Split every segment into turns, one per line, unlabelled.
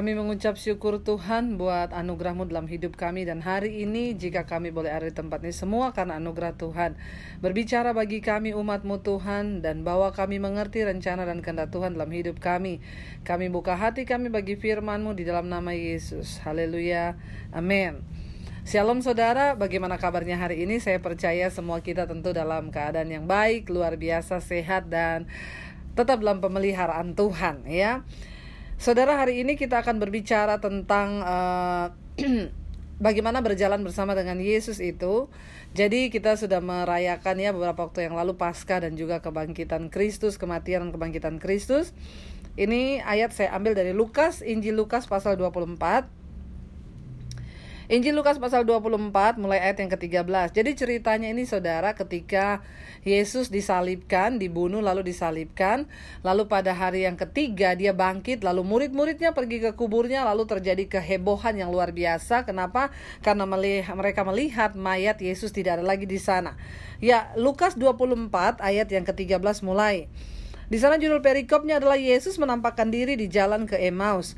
Kami mengucap syukur Tuhan buat anugerah-Mu dalam hidup kami. Dan hari ini jika kami boleh ada di tempat ini, semua karena anugerah Tuhan. Berbicara bagi kami umat-Mu Tuhan, dan bawa kami mengerti rencana dan kehendak Tuhan dalam hidup kami. Kami buka hati kami bagi firman-Mu di dalam nama Yesus. Haleluya, amin. Shalom saudara, bagaimana kabarnya hari ini? Saya percaya semua kita tentu dalam keadaan yang baik, luar biasa, sehat, dan tetap dalam pemeliharaan Tuhan, ya. Saudara, hari ini kita akan berbicara tentang bagaimana berjalan bersama dengan Yesus itu. Jadi kita sudah merayakan ya beberapa waktu yang lalu Paskah dan juga kebangkitan Kristus, kematian dan kebangkitan Kristus. Ini ayat saya ambil dari Lukas, Injil Lukas pasal 24. Injil Lukas pasal 24 mulai ayat yang ke-13. Jadi ceritanya ini saudara, ketika Yesus disalibkan, dibunuh lalu disalibkan, lalu pada hari yang ketiga dia bangkit, lalu murid-muridnya pergi ke kuburnya, lalu terjadi kehebohan yang luar biasa. Kenapa? Karena mereka melihat mayat Yesus tidak ada lagi di sana. Ya, Lukas 24 ayat yang ke-13 mulai. Di sana judul perikopnya adalah Yesus menampakkan diri di jalan ke Emmaus.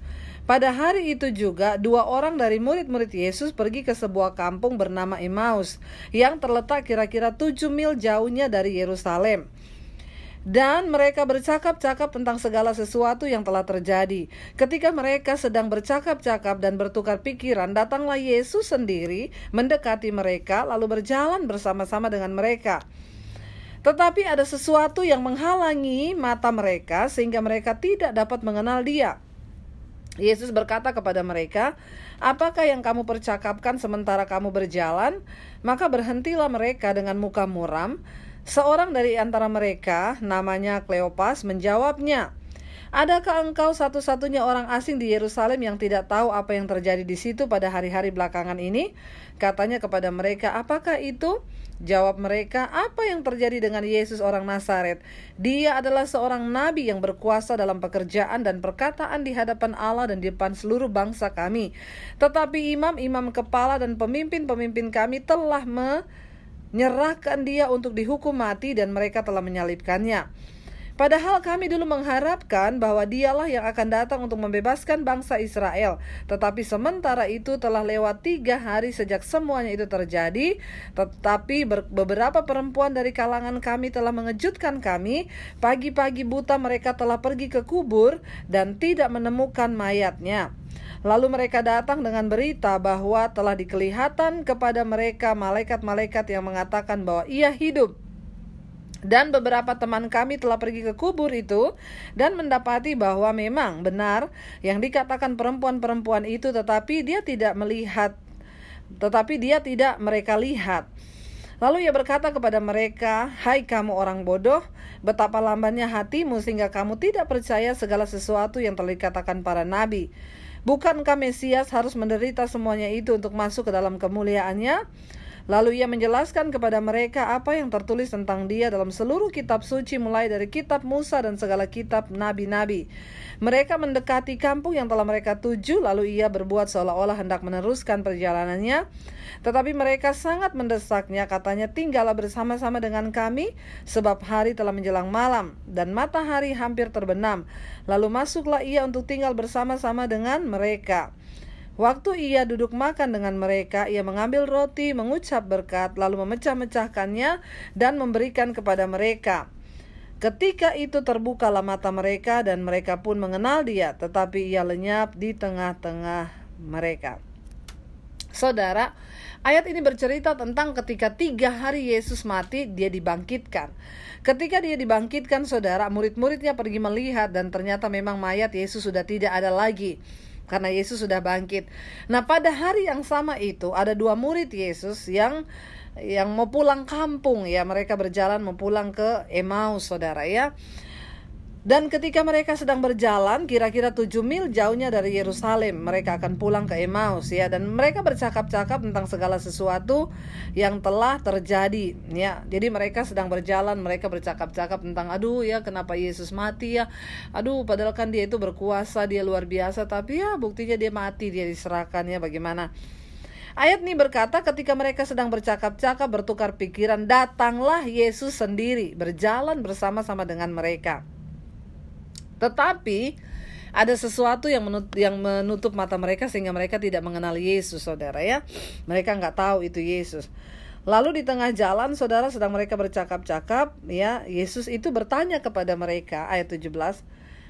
Pada hari itu juga, 2 orang dari murid-murid Yesus pergi ke sebuah kampung bernama Emmaus, yang terletak kira-kira 7 mil jauhnya dari Yerusalem. Dan mereka bercakap-cakap tentang segala sesuatu yang telah terjadi. Ketika mereka sedang bercakap-cakap dan bertukar pikiran, datanglah Yesus sendiri mendekati mereka, lalu berjalan bersama-sama dengan mereka. Tetapi ada sesuatu yang menghalangi mata mereka, sehingga mereka tidak dapat mengenal Dia. Yesus berkata kepada mereka, "Apakah yang kamu percakapkan sementara kamu berjalan?" Maka berhentilah mereka dengan muka muram. Seorang dari antara mereka, namanya Kleopas, menjawabnya, "Adakah engkau satu-satunya orang asing di Yerusalem yang tidak tahu apa yang terjadi di situ pada hari-hari belakangan ini?" Katanya kepada mereka, "Apakah itu?" Jawab mereka, "Apa yang terjadi dengan Yesus orang Nazaret? Dia adalah seorang nabi yang berkuasa dalam pekerjaan dan perkataan di hadapan Allah dan di depan seluruh bangsa kami. Tetapi imam-imam kepala dan pemimpin-pemimpin kami telah menyerahkan dia untuk dihukum mati dan mereka telah menyalibkannya. Padahal kami dulu mengharapkan bahwa dialah yang akan datang untuk membebaskan bangsa Israel. Tetapi sementara itu telah lewat 3 hari sejak semuanya itu terjadi. Tetapi beberapa perempuan dari kalangan kami telah mengejutkan kami. Pagi-pagi buta mereka telah pergi ke kubur dan tidak menemukan mayatnya. Lalu mereka datang dengan berita bahwa telah dikelihatan kepada mereka malaikat-malaikat yang mengatakan bahwa ia hidup. Dan beberapa teman kami telah pergi ke kubur itu dan mendapati bahwa memang benar yang dikatakan perempuan-perempuan itu, tetapi dia tidak mereka lihat. Lalu ia berkata kepada mereka, "Hai kamu orang bodoh, betapa lambannya hatimu sehingga kamu tidak percaya segala sesuatu yang telah dikatakan para nabi. Bukankah Mesias harus menderita semuanya itu untuk masuk ke dalam kemuliaannya?" Lalu ia menjelaskan kepada mereka apa yang tertulis tentang dia dalam seluruh kitab suci, mulai dari kitab Musa dan segala kitab nabi-nabi. Mereka mendekati kampung yang telah mereka tuju, lalu ia berbuat seolah-olah hendak meneruskan perjalanannya. Tetapi mereka sangat mendesaknya, katanya, "Tinggallah bersama-sama dengan kami, sebab hari telah menjelang malam, dan matahari hampir terbenam." Lalu masuklah ia untuk tinggal bersama-sama dengan mereka. Waktu ia duduk makan dengan mereka, ia mengambil roti, mengucap berkat, lalu memecah-mecahkannya dan memberikan kepada mereka. Ketika itu terbukalah mata mereka dan mereka pun mengenal dia, tetapi ia lenyap di tengah-tengah mereka. Saudara, ayat ini bercerita tentang ketika 3 hari Yesus mati, dia dibangkitkan. Ketika dia dibangkitkan, saudara, murid-muridnya pergi melihat dan ternyata memang mayat Yesus sudah tidak ada lagi. Karena Yesus sudah bangkit. Nah, pada hari yang sama itu ada 2 murid Yesus yang mau pulang kampung ya. Mereka berjalan mau pulang ke Emmaus, saudara ya. Dan ketika mereka sedang berjalan, kira-kira 7 mil jauhnya dari Yerusalem, mereka akan pulang ke Emmaus ya. Dan mereka bercakap-cakap tentang segala sesuatu yang telah terjadi ya. Jadi mereka sedang berjalan, mereka bercakap-cakap tentang, "Aduh ya, kenapa Yesus mati ya? Aduh, padahal kan dia itu berkuasa, dia luar biasa, tapi ya buktinya dia mati, dia diserahkan ya, bagaimana?" Ayat ini berkata, ketika mereka sedang bercakap-cakap, bertukar pikiran, datanglah Yesus sendiri berjalan bersama-sama dengan mereka. Tetapi Ada sesuatu yang menutup mata mereka sehingga mereka tidak mengenal Yesus, saudara ya. Mereka nggak tahu itu Yesus. Lalu di tengah jalan, saudara, sedang mereka bercakap-cakap, ya, Yesus itu bertanya kepada mereka, ayat 17,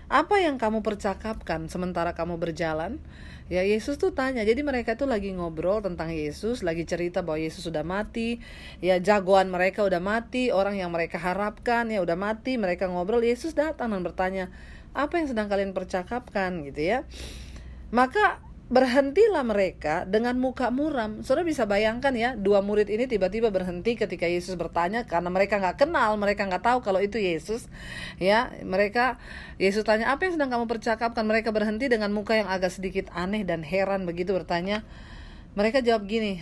apa yang kamu percakapkan sementara kamu berjalan? Ya, Yesus tuh tanya. Jadi mereka tuh lagi ngobrol tentang Yesus, lagi cerita bahwa Yesus sudah mati, ya, jagoan mereka udah mati, orang yang mereka harapkan ya udah mati. Mereka ngobrol, Yesus datang dan bertanya, apa yang sedang kalian percakapkan, gitu ya. Maka berhentilah mereka dengan muka muram. Saudara bisa bayangkan ya, dua murid ini tiba-tiba berhenti ketika Yesus bertanya, karena mereka nggak kenal, mereka nggak tahu kalau itu Yesus. Ya, Yesus tanya, apa yang sedang kamu percakapkan? Mereka berhenti dengan muka yang agak sedikit aneh dan heran begitu bertanya. Mereka jawab gini,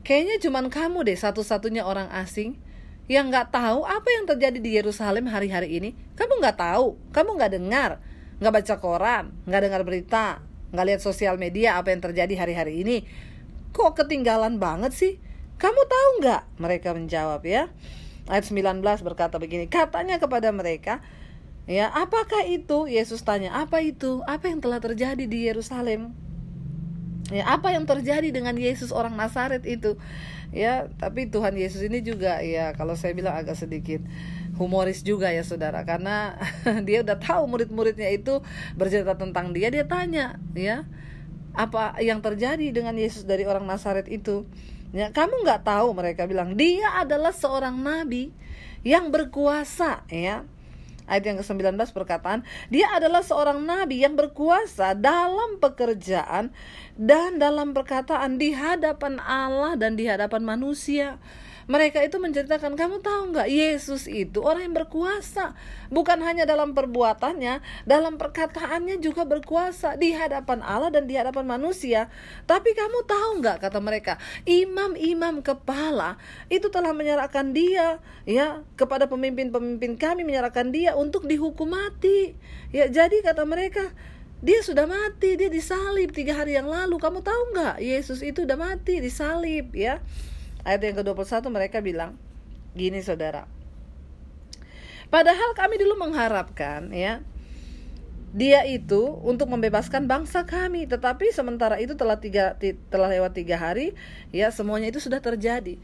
kayaknya cuman kamu deh satu-satunya orang asing yang nggak tahu apa yang terjadi di Yerusalem hari-hari ini. Kamu nggak tahu, kamu nggak dengar, nggak baca koran, nggak dengar berita, nggak lihat sosial media apa yang terjadi hari-hari ini. Kok ketinggalan banget sih? Kamu tahu nggak? Mereka menjawab ya. Ayat 19 berkata begini, katanya kepada mereka, ya, apakah itu? Yesus tanya, apa itu? Apa yang telah terjadi di Yerusalem? Ya, apa yang terjadi dengan Yesus orang Nazaret itu? Ya, tapi Tuhan Yesus ini juga ya, kalau saya bilang agak sedikit humoris juga ya, saudara, karena dia udah tahu murid-muridnya itu bercerita tentang dia tanya, ya, apa yang terjadi dengan Yesus dari orang Nazaret itu? Ya, kamu nggak tahu? Mereka bilang, dia adalah seorang nabi yang berkuasa, ya. Ayat yang ke-19 perkataan, dia adalah seorang nabi yang berkuasa dalam pekerjaan dan dalam perkataan di hadapan Allah dan di hadapan manusia. Mereka itu menceritakan, kamu tahu nggak, Yesus itu orang yang berkuasa. Bukan hanya dalam perbuatannya, dalam perkataannya juga berkuasa di hadapan Allah dan di hadapan manusia. Tapi kamu tahu nggak, kata mereka, imam-imam kepala itu telah menyerahkan dia, ya, kepada pemimpin-pemimpin kami, menyerahkan dia untuk dihukum mati. Ya, jadi kata mereka, dia sudah mati, dia disalib 3 hari yang lalu. Kamu tahu nggak, Yesus itu udah mati, disalib, ya. Ayat yang ke-21 mereka bilang gini, saudara, padahal kami dulu mengharapkan, ya, dia itu untuk membebaskan bangsa kami, tetapi sementara itu telah lewat 3 hari, ya, semuanya itu sudah terjadi.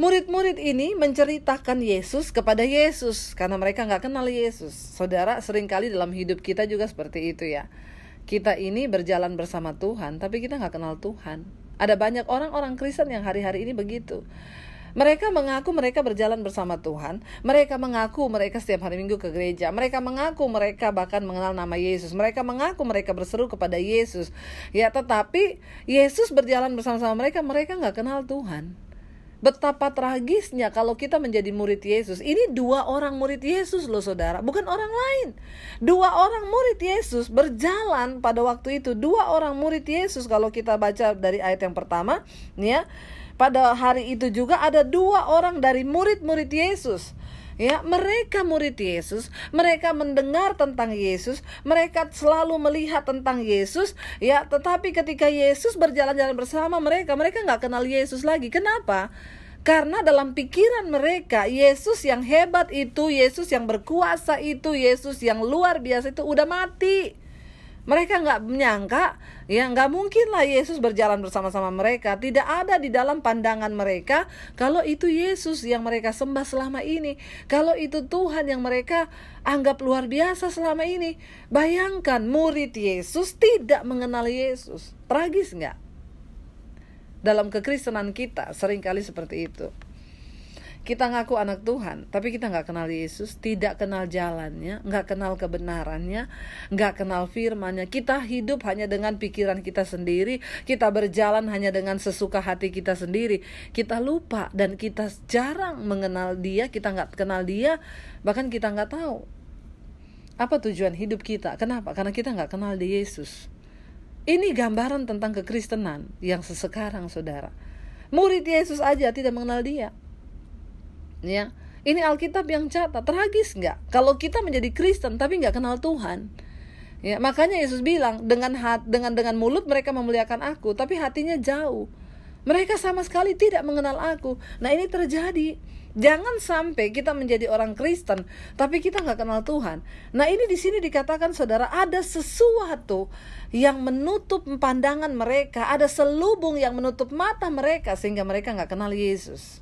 Murid-murid ini menceritakan Yesus kepada Yesus karena mereka nggak kenal Yesus. Saudara, seringkali dalam hidup kita juga seperti itu ya. Kita ini berjalan bersama Tuhan, tapi kita nggak kenal Tuhan. Ada banyak orang-orang Kristen yang hari-hari ini begitu. Mereka mengaku mereka berjalan bersama Tuhan. Mereka mengaku mereka setiap hari Minggu ke gereja. Mereka mengaku mereka bahkan mengenal nama Yesus. Mereka mengaku mereka berseru kepada Yesus. Ya, tetapi Yesus berjalan bersama-sama mereka. Mereka nggak kenal Tuhan. Betapa tragisnya kalau kita menjadi murid Yesus. Ini 2 orang murid Yesus loh, saudara, bukan orang lain. 2 orang murid Yesus berjalan pada waktu itu. 2 orang murid Yesus, kalau kita baca dari ayat yang pertama, ya, pada hari itu juga ada 2 orang dari murid-murid Yesus. Ya, mereka murid Yesus, mereka mendengar tentang Yesus, mereka selalu melihat tentang Yesus, ya, tetapi ketika Yesus berjalan-jalan bersama mereka nggak kenal Yesus lagi. Kenapa? Karena dalam pikiran mereka, Yesus yang hebat itu, Yesus yang berkuasa itu, Yesus yang luar biasa itu udah mati. Mereka nggak menyangka, ya, nggak mungkin lah Yesus berjalan bersama-sama mereka. Tidak ada di dalam pandangan mereka kalau itu Yesus yang mereka sembah selama ini, kalau itu Tuhan yang mereka anggap luar biasa selama ini. Bayangkan, murid Yesus tidak mengenal Yesus. Tragis nggak? Dalam kekristenan kita seringkali seperti itu. Kita ngaku anak Tuhan, tapi kita nggak kenal Yesus, tidak kenal jalannya, nggak kenal kebenarannya, nggak kenal firman-Nya. Kita hidup hanya dengan pikiran kita sendiri, kita berjalan hanya dengan sesuka hati kita sendiri. Kita lupa dan kita jarang mengenal Dia, kita nggak kenal Dia, bahkan kita nggak tahu apa tujuan hidup kita. Kenapa? Karena kita nggak kenal di Yesus. Ini gambaran tentang kekristenan yang sesekarang, saudara. Murid Yesus aja tidak mengenal Dia. Ya, ini Alkitab yang catat. Tragis nggak? Kalau kita menjadi Kristen tapi nggak kenal Tuhan. Ya, makanya Yesus bilang dengan mulut mereka memuliakan Aku, tapi hatinya jauh. Mereka sama sekali tidak mengenal aku. Nah, ini terjadi. Jangan sampai kita menjadi orang Kristen tapi kita nggak kenal Tuhan. Nah, ini di sini dikatakan, saudara, ada sesuatu yang menutup pandangan mereka, ada selubung yang menutup mata mereka sehingga mereka nggak kenal Yesus.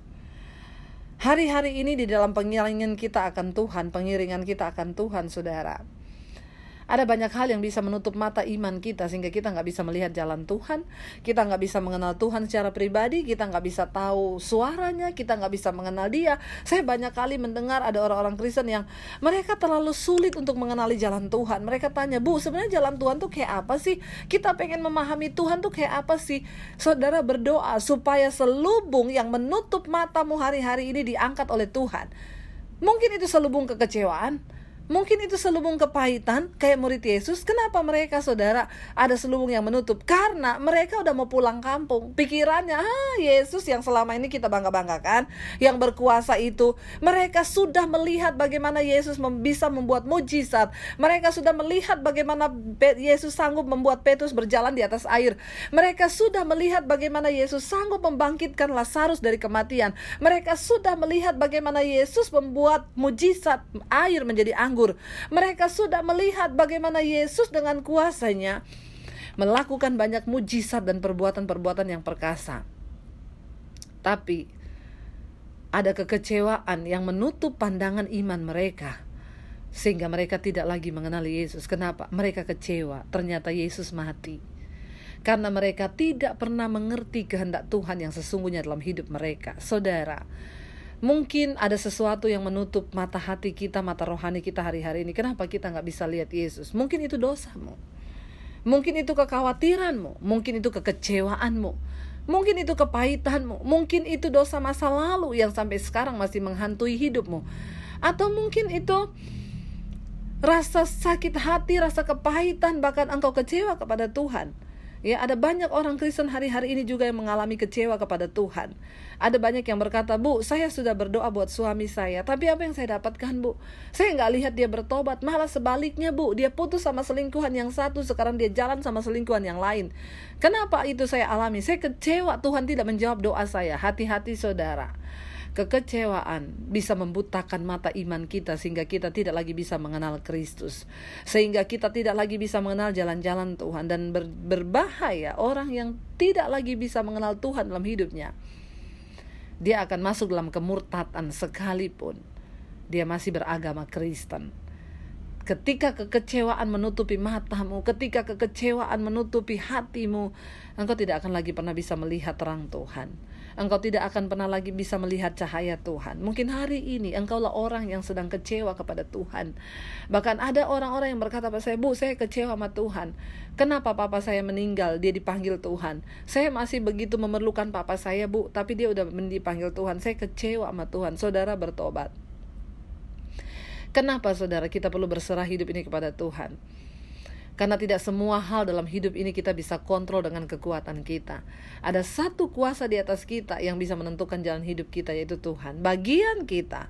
Hari-hari ini di dalam pengiringan kita akan Tuhan, saudara, ada banyak hal yang bisa menutup mata iman kita sehingga kita nggak bisa melihat jalan Tuhan, kita nggak bisa mengenal Tuhan secara pribadi, kita nggak bisa tahu suaranya, kita nggak bisa mengenal Dia. Saya banyak kali mendengar ada orang-orang Kristen yang mereka terlalu sulit untuk mengenali jalan Tuhan. Mereka tanya, "Bu, sebenarnya jalan Tuhan tuh kayak apa sih? Kita pengen memahami Tuhan tuh kayak apa sih?" Saudara, berdoa supaya selubung yang menutup matamu hari-hari ini diangkat oleh Tuhan. Mungkin itu selubung kekecewaan, mungkin itu selubung kepahitan kayak murid Yesus. Kenapa mereka, saudara, ada selubung yang menutup? Karena mereka udah mau pulang kampung. Pikirannya, Yesus yang selama ini kita bangga-banggakan, yang berkuasa itu. Mereka sudah melihat bagaimana Yesus bisa membuat mujizat. Mereka sudah melihat bagaimana Yesus sanggup membuat Petrus berjalan di atas air. Mereka sudah melihat bagaimana Yesus sanggup membangkitkan Lazarus dari kematian. Mereka sudah melihat bagaimana Yesus membuat mujizat air menjadi anggur. Mereka sudah melihat bagaimana Yesus dengan kuasanya melakukan banyak mujizat dan perbuatan-perbuatan yang perkasa. Tapi ada kekecewaan yang menutup pandangan iman mereka sehingga mereka tidak lagi mengenali Yesus. Kenapa? Mereka kecewa, ternyata Yesus mati. Karena mereka tidak pernah mengerti kehendak Tuhan yang sesungguhnya dalam hidup mereka. Saudara, mungkin ada sesuatu yang menutup mata hati kita, mata rohani kita hari-hari ini. Kenapa kita gak bisa lihat Yesus? Mungkin itu dosamu, mungkin itu kekhawatiranmu, mungkin itu kekecewaanmu, mungkin itu kepahitanmu, mungkin itu dosa masa lalu yang sampai sekarang masih menghantui hidupmu. Atau mungkin itu rasa sakit hati, rasa kepahitan, bahkan engkau kecewa kepada Tuhan. Ya, ada banyak orang Kristen hari-hari ini juga yang mengalami kecewa kepada Tuhan. Ada banyak yang berkata, "Bu, saya sudah berdoa buat suami saya, tapi apa yang saya dapatkan, Bu? Saya nggak lihat dia bertobat, malah sebaliknya, Bu. Dia putus sama selingkuhan yang satu, sekarang dia jalan sama selingkuhan yang lain. Kenapa itu saya alami? Saya kecewa, Tuhan tidak menjawab doa saya." Hati-hati, saudara. Kekecewaan bisa membutakan mata iman kita sehingga kita tidak lagi bisa mengenal Kristus, sehingga kita tidak lagi bisa mengenal jalan-jalan Tuhan. Dan berbahaya orang yang tidak lagi bisa mengenal Tuhan dalam hidupnya. Dia akan masuk dalam kemurtatan sekalipun dia masih beragama Kristen. Ketika kekecewaan menutupi matamu, ketika kekecewaan menutupi hatimu, engkau tidak akan lagi pernah bisa melihat terang Tuhan. Engkau tidak akan pernah lagi bisa melihat cahaya Tuhan. Mungkin hari ini engkaulah orang yang sedang kecewa kepada Tuhan. Bahkan ada orang-orang yang berkata pada saya, "Bu, saya kecewa sama Tuhan. Kenapa papa saya meninggal, dia dipanggil Tuhan. Saya masih begitu memerlukan papa saya, Bu, tapi dia udah dipanggil Tuhan. Saya kecewa sama Tuhan." Saudara, bertobat. Kenapa, saudara, kita perlu berserah hidup ini kepada Tuhan? Karena tidak semua hal dalam hidup ini kita bisa kontrol dengan kekuatan kita. Ada satu kuasa di atas kita yang bisa menentukan jalan hidup kita, yaitu Tuhan. Bagian kita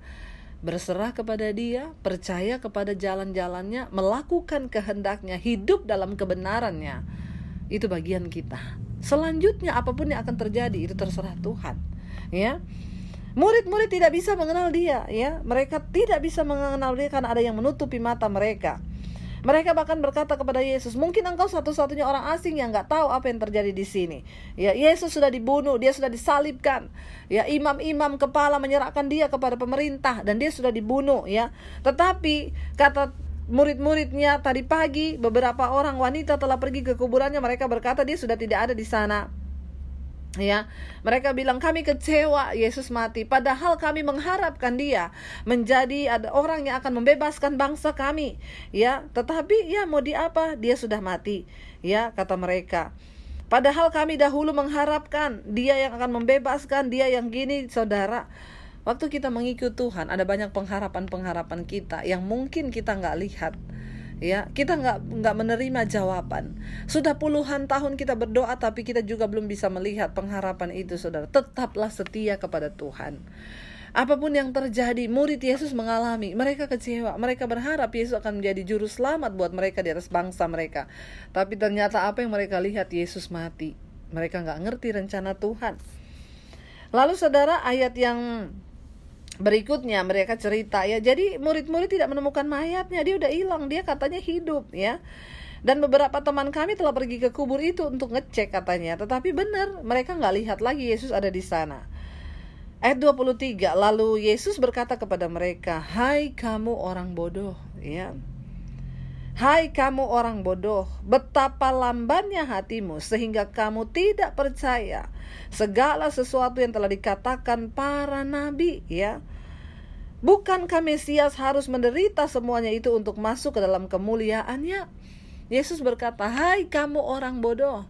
berserah kepada Dia, percaya kepada jalan-jalannya, melakukan kehendaknya, hidup dalam kebenarannya. Itu bagian kita. Selanjutnya apapun yang akan terjadi itu terserah Tuhan. Ya. Murid-murid tidak bisa mengenal Dia, ya. Mereka tidak bisa mengenal Dia karena ada yang menutupi mata mereka. Mereka bahkan berkata kepada Yesus, "Mungkin engkau satu-satunya orang asing yang gak tahu apa yang terjadi di sini." Ya, Yesus sudah dibunuh, dia sudah disalibkan. Ya, imam-imam kepala menyerahkan dia kepada pemerintah dan dia sudah dibunuh, ya. Tetapi kata murid-muridnya tadi pagi, beberapa orang wanita telah pergi ke kuburannya. Mereka berkata dia sudah tidak ada di sana. Ya, mereka bilang, "Kami kecewa Yesus mati, padahal kami mengharapkan Dia menjadi ada orang yang akan membebaskan bangsa kami." Ya, tetapi ya mau diapa, Dia sudah mati. Ya, kata mereka. Padahal kami dahulu mengharapkan Dia yang akan membebaskan, Dia yang gini. Saudara, waktu kita mengikut Tuhan, ada banyak pengharapan-pengharapan kita yang mungkin kita nggak lihat. Ya, kita nggak menerima jawaban. Sudah puluhan tahun kita berdoa, tapi kita juga belum bisa melihat pengharapan itu, saudara. Tetaplah setia kepada Tuhan. Apapun yang terjadi, murid Yesus mengalami. Mereka kecewa, mereka berharap Yesus akan menjadi juru selamat buat mereka di atas bangsa mereka. Tapi ternyata apa yang mereka lihat, Yesus mati. Mereka nggak ngerti rencana Tuhan. Lalu saudara, ayat yang berikutnya mereka cerita ya, jadi murid-murid tidak menemukan mayatnya, dia udah hilang, dia katanya hidup ya. Dan beberapa teman kami telah pergi ke kubur itu untuk ngecek katanya, tetapi benar mereka nggak lihat lagi Yesus ada di sana. Ayat 23, lalu Yesus berkata kepada mereka, hai kamu orang bodoh ya. Hai kamu orang bodoh, betapa lambannya hatimu sehingga kamu tidak percaya segala sesuatu yang telah dikatakan para nabi ya. Bukankah Mesias harus menderita semuanya itu untuk masuk ke dalam kemuliaannya? Yesus berkata, hai kamu orang bodoh.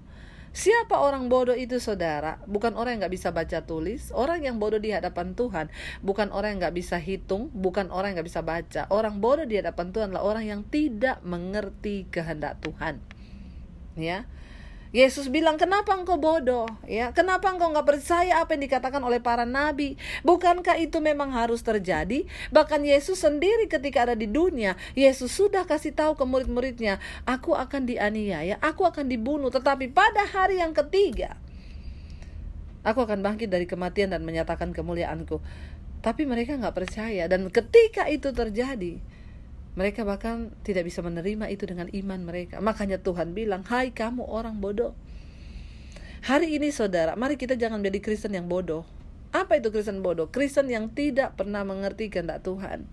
Siapa orang bodoh itu saudara? Bukan orang yang gak bisa baca tulis. Orang yang bodoh di hadapan Tuhan bukan orang yang gak bisa hitung, bukan orang yang gak bisa baca. Orang bodoh di hadapan Tuhan adalah orang yang tidak mengerti kehendak Tuhan ya. Yesus bilang, kenapa engkau bodoh ya? Kenapa engkau gak percaya apa yang dikatakan oleh para nabi? Bukankah itu memang harus terjadi? Bahkan Yesus sendiri ketika ada di dunia, Yesus sudah kasih tahu ke murid-muridnya, aku akan dianiaya, aku akan dibunuh, tetapi pada hari yang ketiga aku akan bangkit dari kematian dan menyatakan kemuliaanku. Tapi mereka gak percaya, dan ketika itu terjadi, mereka bahkan tidak bisa menerima itu dengan iman mereka. Makanya Tuhan bilang, hai kamu orang bodoh. Hari ini saudara, mari kita jangan menjadi Kristen yang bodoh. Apa itu Kristen bodoh? Kristen yang tidak pernah mengerti kehendak Tuhan.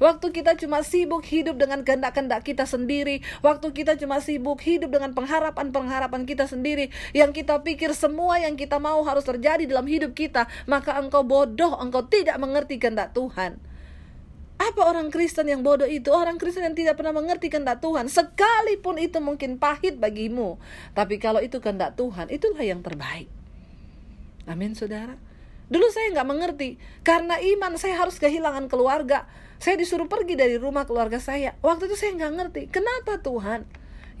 Waktu kita cuma sibuk hidup dengan kehendak-kehendak kita sendiri, waktu kita cuma sibuk hidup dengan pengharapan-pengharapan kita sendiri, yang kita pikir semua yang kita mau harus terjadi dalam hidup kita, maka engkau bodoh, engkau tidak mengerti kehendak Tuhan. Apa orang Kristen yang bodoh itu? Orang Kristen yang tidak pernah mengerti kehendak Tuhan. Sekalipun itu mungkin pahit bagimu, tapi kalau itu kehendak Tuhan, itulah yang terbaik. Amin saudara. Dulu saya gak mengerti, karena iman saya harus kehilangan keluarga. Saya disuruh pergi dari rumah keluarga saya. Waktu itu saya gak ngerti, kenapa Tuhan?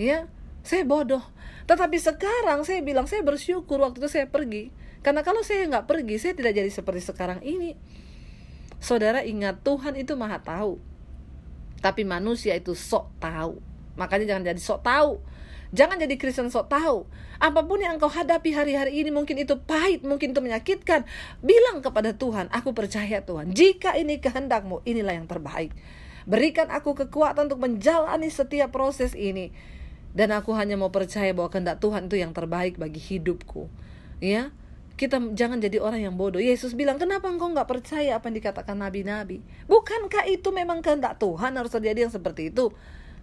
Ya, saya bodoh. Tetapi sekarang saya bilang, saya bersyukur waktu itu saya pergi. Karena kalau saya gak pergi, saya tidak jadi seperti sekarang ini. Saudara ingat, Tuhan itu maha tahu, tapi manusia itu sok tahu. Makanya jangan jadi sok tahu. Jangan jadi Kristen sok tahu. Apapun yang engkau hadapi hari-hari ini, mungkin itu pahit, mungkin itu menyakitkan, bilang kepada Tuhan, aku percaya Tuhan, jika ini kehendakmu, inilah yang terbaik. Berikan aku kekuatan untuk menjalani setiap proses ini. Dan aku hanya mau percaya bahwa kehendak Tuhan itu yang terbaik bagi hidupku. Ya, kita jangan jadi orang yang bodoh. Yesus bilang, kenapa engkau gak percaya apa yang dikatakan nabi-nabi? Bukankah itu memang kehendak Tuhan harus terjadi yang seperti itu?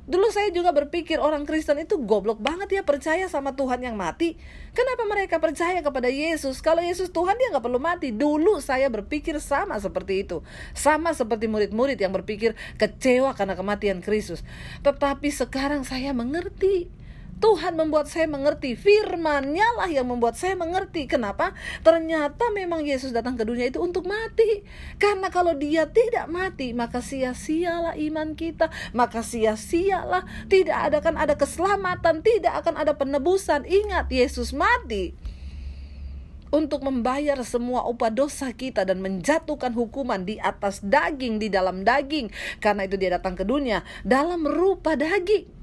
Dulu saya juga berpikir orang Kristen itu goblok banget ya, percaya sama Tuhan yang mati. Kenapa mereka percaya kepada Yesus? Kalau Yesus Tuhan, dia gak perlu mati. Dulu saya berpikir sama seperti itu. Sama seperti murid-murid yang berpikir kecewa karena kematian Kristus. Tetapi sekarang saya mengerti. Tuhan membuat saya mengerti, firman-Nya lah yang membuat saya mengerti. Kenapa? Ternyata memang Yesus datang ke dunia itu untuk mati. Karena kalau dia tidak mati, maka sia-sialah iman kita, maka sia-sialah, tidak akan ada keselamatan, tidak akan ada penebusan. Ingat, Yesus mati untuk membayar semua upah dosa kita dan menjatuhkan hukuman di atas daging, di dalam daging. Karena itu dia datang ke dunia dalam rupa daging.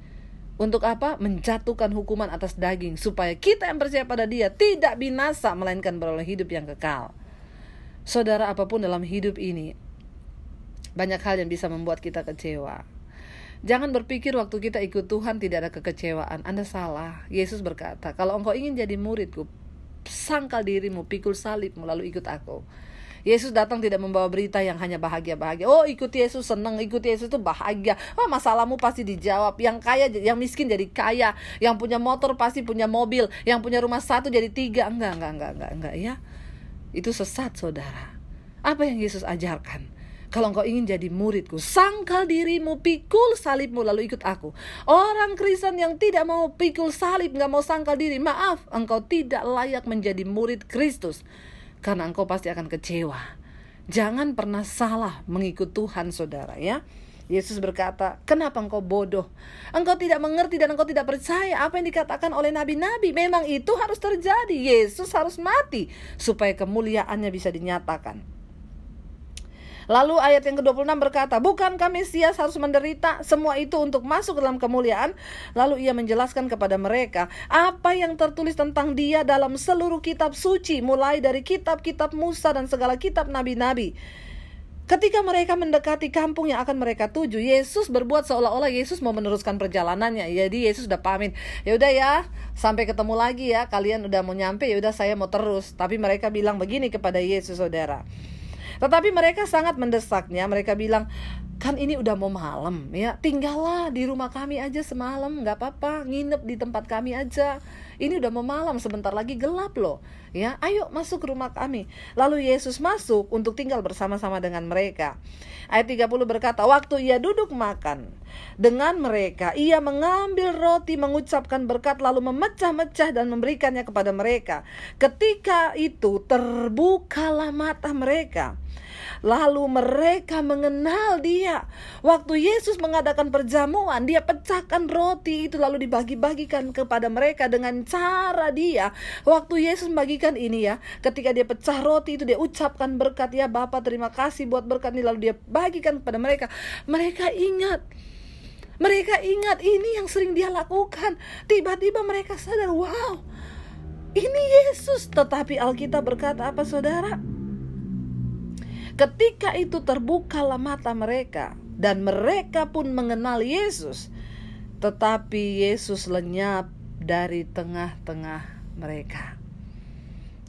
Untuk apa? Menjatuhkan hukuman atas daging, supaya kita yang percaya pada dia tidak binasa, melainkan beroleh hidup yang kekal. Saudara, apapun dalam hidup ini, banyak hal yang bisa membuat kita kecewa. Jangan berpikir waktu kita ikut Tuhan tidak ada kekecewaan. Anda salah. Yesus berkata, kalau engkau ingin jadi muridku, sangkal dirimu, pikul salibmu, lalu ikut aku. Yesus datang tidak membawa berita yang hanya bahagia-bahagia. Oh, ikut Yesus senang, ikut Yesus itu bahagia. Oh, masalahmu pasti dijawab. Yang kaya, yang miskin jadi kaya. Yang punya motor pasti punya mobil. Yang punya rumah 1 jadi 3. Enggak ya. Itu sesat saudara. Apa yang Yesus ajarkan? Kalau engkau ingin jadi muridku, sangkal dirimu, pikul salibmu, lalu ikut aku. Orang Kristen yang tidak mau pikul salib, gak mau sangkal diri, maaf, engkau tidak layak menjadi murid Kristus. Karena engkau pasti akan kecewa. Jangan pernah salah mengikut Tuhan saudara ya. Yesus berkata, kenapa engkau bodoh? Engkau tidak mengerti dan engkau tidak percaya apa yang dikatakan oleh nabi-nabi. Memang itu harus terjadi. Yesus harus mati supaya kemuliaannya bisa dinyatakan. Lalu ayat yang ke-26 berkata, bukankah Mesias harus menderita semua itu untuk masuk dalam kemuliaan? Lalu ia menjelaskan kepada mereka apa yang tertulis tentang dia dalam seluruh kitab suci, mulai dari kitab-kitab Musa dan segala kitab nabi-nabi. Ketika mereka mendekati kampung yang akan mereka tuju, Yesus berbuat seolah-olah Yesus mau meneruskan perjalanannya. Jadi Yesus udah pamit, ya udah ya, sampai ketemu lagi ya, kalian udah mau nyampe, ya udah saya mau terus. Tapi mereka bilang begini kepada Yesus, saudara. Tetapi mereka sangat mendesaknya. Mereka bilang, kan ini udah mau malam ya, tinggallah di rumah kami aja semalam, gak apa-apa, nginep di tempat kami aja. Ini udah mau malam, sebentar lagi gelap loh ya, ayo masuk ke rumah kami. Lalu Yesus masuk untuk tinggal bersama-sama dengan mereka. Ayat 30 berkata, waktu ia duduk makan dengan mereka, ia mengambil roti, mengucapkan berkat, lalu memecah-mecah dan memberikannya kepada mereka. Ketika itu terbukalah mata mereka, lalu mereka mengenal dia. Waktu Yesus mengadakan perjamuan, dia pecahkan roti itu lalu dibagi-bagikan kepada mereka dengan cara dia. Waktu Yesus membagikan ini ya, ketika dia pecah roti itu dia ucapkan berkat, ya Bapa terima kasih buat berkat ini, lalu dia bagikan kepada mereka. Mereka ingat ini yang sering dia lakukan. Tiba-tiba mereka sadar, wow, ini Yesus. Tetapi Alkitab berkata apa, saudara? Ketika itu terbukalah mata mereka dan mereka pun mengenal Yesus. Tetapi Yesus lenyap dari tengah-tengah mereka.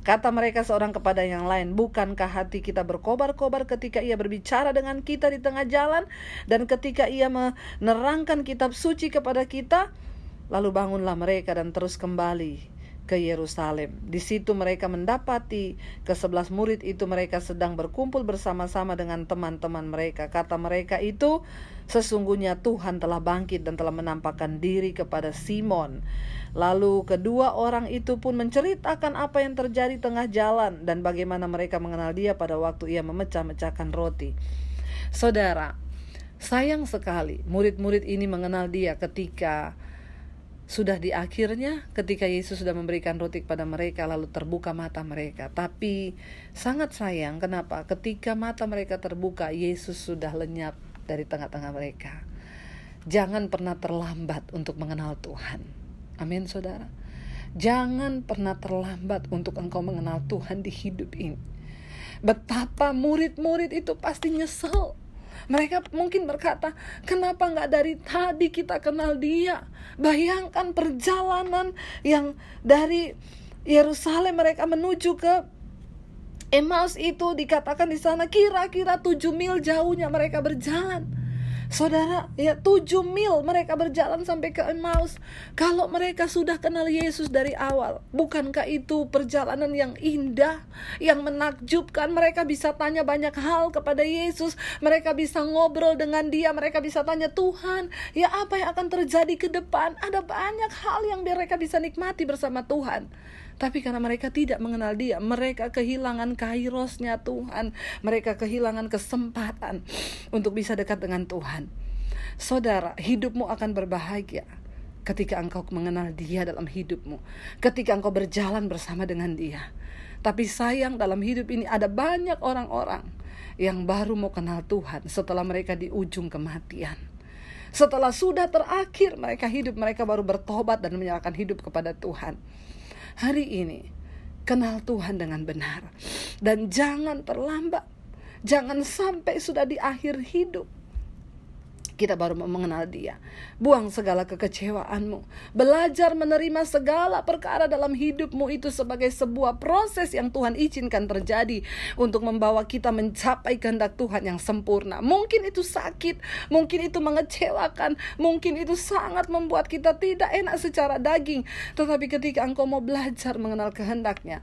Kata mereka seorang kepada yang lain, bukankah hati kita berkobar-kobar ketika ia berbicara dengan kita di tengah jalan, dan ketika ia menerangkan kitab suci kepada kita? Lalu bangunlah mereka dan terus kembali ke Yerusalem. Di situ mereka mendapati ke-11 murid itu mereka sedang berkumpul bersama-sama dengan teman-teman mereka. Kata mereka itu, sesungguhnya Tuhan telah bangkit dan telah menampakkan diri kepada Simon. Lalu kedua orang itu pun menceritakan apa yang terjadi tengah jalan dan bagaimana mereka mengenal dia pada waktu ia memecah-mecahkan roti. Saudara, sayang sekali murid-murid ini mengenal dia ketika sudah di akhirnya, ketika Yesus sudah memberikan roti kepada mereka, lalu terbuka mata mereka. Tapi sangat sayang, kenapa? Ketika mata mereka terbuka, Yesus sudah lenyap dari tengah-tengah mereka. Jangan pernah terlambat untuk mengenal Tuhan. Amin, saudara. Jangan pernah terlambat untuk engkau mengenal Tuhan di hidup ini. Betapa murid-murid itu pasti nyesel. Mereka mungkin berkata, kenapa gak dari tadi kita kenal dia? Bayangkan perjalanan yang dari Yerusalem mereka menuju ke Emmaus itu, dikatakan di sana kira-kira 7 mil jauhnya mereka berjalan. Saudara, ya 7 mil mereka berjalan sampai ke Emmaus. Kalau mereka sudah kenal Yesus dari awal, bukankah itu perjalanan yang indah, yang menakjubkan? Mereka bisa tanya banyak hal kepada Yesus, mereka bisa ngobrol dengan dia, mereka bisa tanya, Tuhan, ya apa yang akan terjadi ke depan? Ada banyak hal yang mereka bisa nikmati bersama Tuhan. Tapi karena mereka tidak mengenal dia, mereka kehilangan kairosnya Tuhan. Mereka kehilangan kesempatan untuk bisa dekat dengan Tuhan. Saudara, hidupmu akan berbahagia ketika engkau mengenal dia dalam hidupmu. Ketika engkau berjalan bersama dengan dia. Tapi sayang, dalam hidup ini ada banyak orang-orang yang baru mau kenal Tuhan setelah mereka di ujung kematian. Setelah sudah terakhir mereka baru bertobat dan menyerahkan hidup kepada Tuhan. Hari ini, kenal Tuhan dengan benar. Dan jangan terlambat. Jangan sampai sudah di akhir hidup kita baru mengenal dia. Buang segala kekecewaanmu. Belajar menerima segala perkara dalam hidupmu itu sebagai sebuah proses yang Tuhan izinkan terjadi untuk membawa kita mencapai kehendak Tuhan yang sempurna. Mungkin itu sakit, mungkin itu mengecewakan, mungkin itu sangat membuat kita tidak enak secara daging. Tetapi ketika engkau mau belajar mengenal kehendaknya,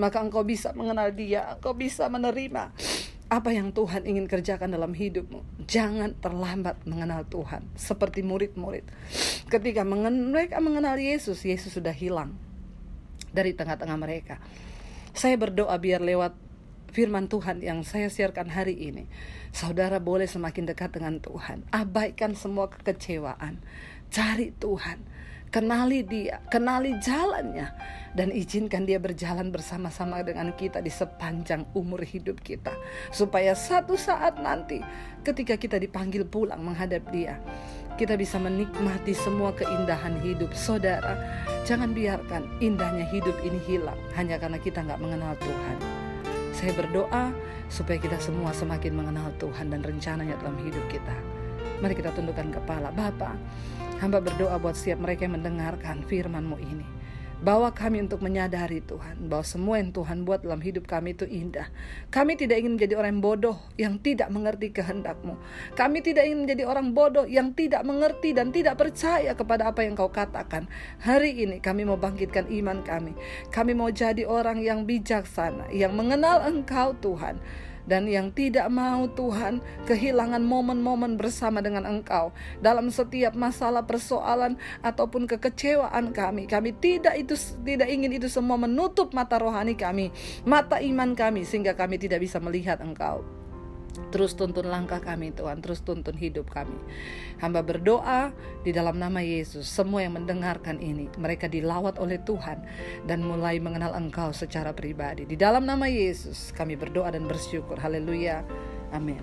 maka engkau bisa mengenal dia, engkau bisa menerima apa yang Tuhan ingin kerjakan dalam hidupmu. Jangan terlambat mengenal Tuhan. Seperti murid-murid, ketika mereka mengenal Yesus, Yesus sudah hilang dari tengah-tengah mereka. Saya berdoa biar lewat firman Tuhan yang saya siarkan hari ini, saudara boleh semakin dekat dengan Tuhan. Abaikan semua kekecewaan. Cari Tuhan. kenali dia, kenali jalannya, dan izinkan dia berjalan bersama-sama dengan kita di sepanjang umur hidup kita, supaya satu saat nanti ketika kita dipanggil pulang menghadap dia, kita bisa menikmati semua keindahan hidup. Saudara, jangan biarkan indahnya hidup ini hilang hanya karena kita gak mengenal Tuhan. Saya berdoa supaya kita semua semakin mengenal Tuhan dan rencananya dalam hidup kita. Mari kita tundukkan kepala. Bapa, hamba berdoa buat setiap mereka yang mendengarkan firman-Mu ini. Bawa kami untuk menyadari Tuhan, bahwa semua yang Tuhan buat dalam hidup kami itu indah. Kami tidak ingin menjadi orang bodoh yang tidak mengerti kehendak-Mu. Kami tidak ingin menjadi orang bodoh yang tidak mengerti dan tidak percaya kepada apa yang Kau katakan. Hari ini kami mau bangkitkan iman kami. Kami mau jadi orang yang bijaksana, yang mengenal Engkau Tuhan, dan yang tidak mau Tuhan kehilangan momen-momen bersama dengan Engkau dalam setiap masalah, persoalan ataupun kekecewaan kami. Kami tidak ingin itu semua menutup mata rohani kami, mata iman kami, sehingga kami tidak bisa melihat Engkau. Terus tuntun langkah kami Tuhan, terus tuntun hidup kami. Hamba berdoa di dalam nama Yesus, semua yang mendengarkan ini, mereka dilawat oleh Tuhan dan mulai mengenal Engkau secara pribadi. Di dalam nama Yesus kami berdoa dan bersyukur. Haleluya, amin.